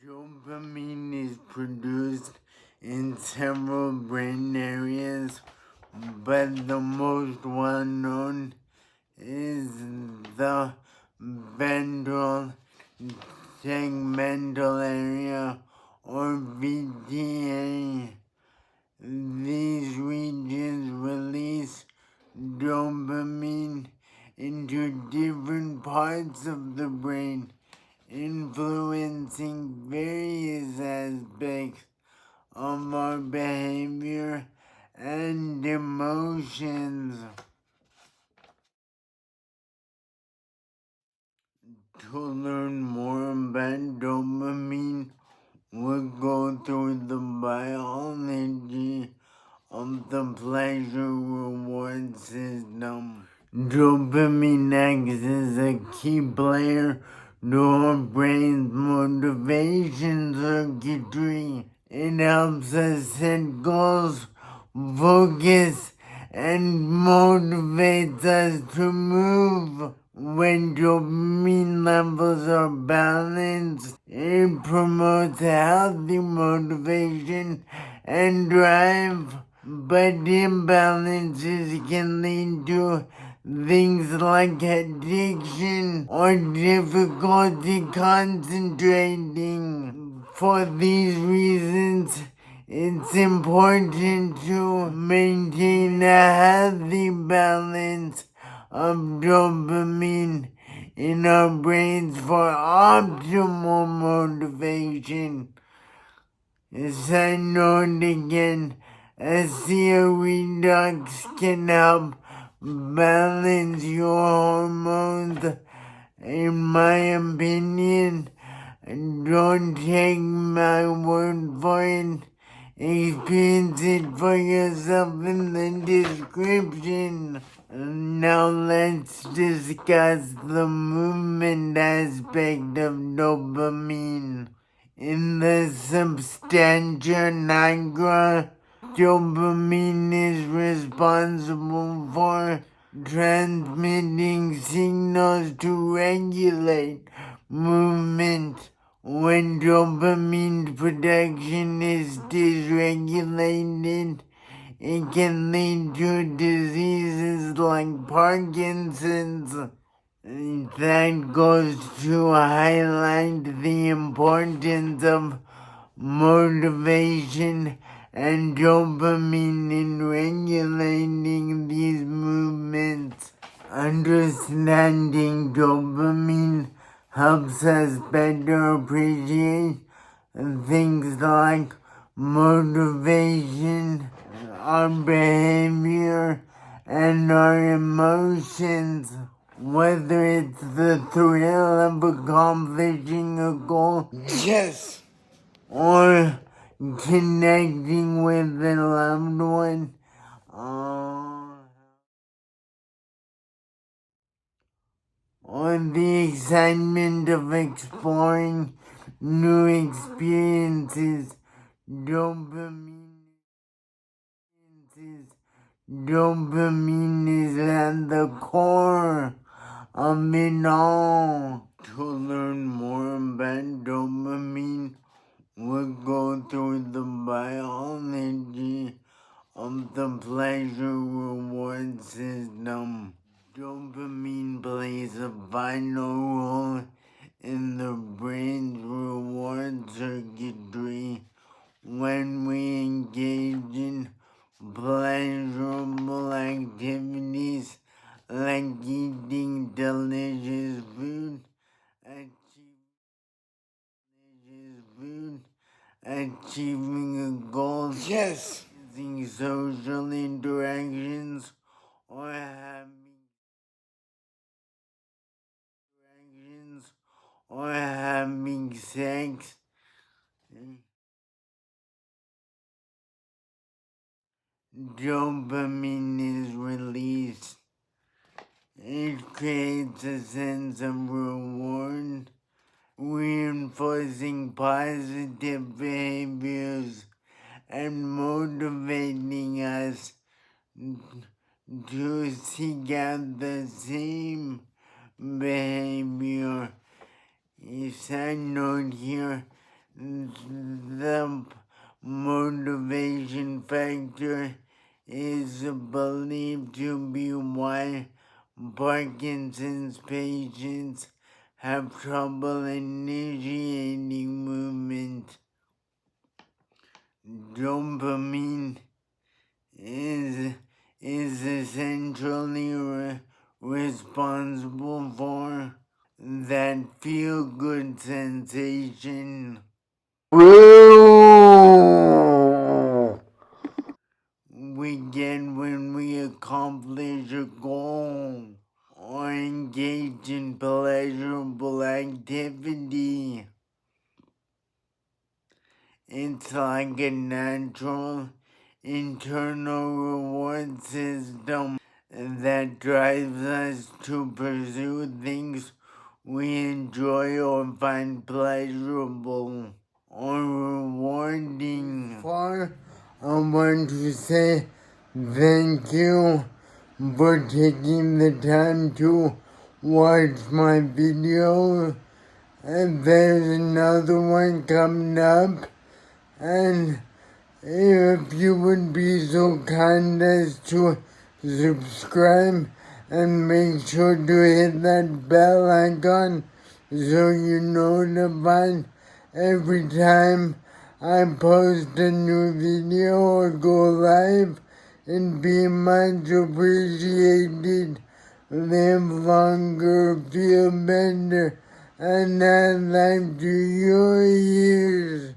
Dopamine is produced in several brain areas, but the most well-known is the ventral tegmental area, or VTA. These regions release dopamine into different parts of the brain, influencing various aspects of our behavior and emotions. To learn more about dopamine, we'll go through the biology of the pleasure reward system. Dopamine acts as a key player to our brain's motivation circuitry. It helps us set goals, focus, and motivates us to move. When dopamine levels are balanced, it promotes healthy motivation and drive. But imbalances can lead to things like addiction or difficulty concentrating. For these reasons, it's important to maintain a healthy balance of dopamine in our brains for optimal motivation. As I noted again, ASEA redox can help balance your hormones. In my opinion, don't take my word for it. Experience it for yourself in the description. Now let's discuss the movement aspect of dopamine. In the substantia nigra, dopamine is responsible for transmitting signals to regulate movement. When dopamine production is dysregulated, it can lead to diseases like Parkinson's. That goes to highlight the importance of motivation and dopamine in regulating these movements. Understanding dopamine helps us better appreciate things like motivation, our behavior, and our emotions. Whether it's the thrill of accomplishing a goal, yes, or connecting with a loved one, or the excitement of exploring new experiences. Dopamine is at the core of it all. To learn more about dopamine, we'll go through the biology of the pleasure reward system. Dopamine plays a vital role in the brain's reward circuitry. When we engage in pleasurable activities like eating delicious food, achieving a goal, yes, using social interactions, or having sex. Dopamine is released. It creates a sense of reward, reinforcing positive behaviors and motivating us to seek out the same behavior. A side note here, The motivation factor is believed to be why Parkinson's patients have trouble initiating movement. Dopamine is essentially responsible for that feel-good sensation we get when we accomplish a goal or engage in pleasurable activity. It's like a natural internal reward system that drives us to pursue things we enjoy or find pleasurable or rewarding. I want to say thank you for taking the time to watch my video, and there's another one coming up, and if you would be so kind as to subscribe and make sure to hit that bell icon so you're notified every time I post a new video or go live, and be much appreciated. Live longer, feel better, and add life to your years.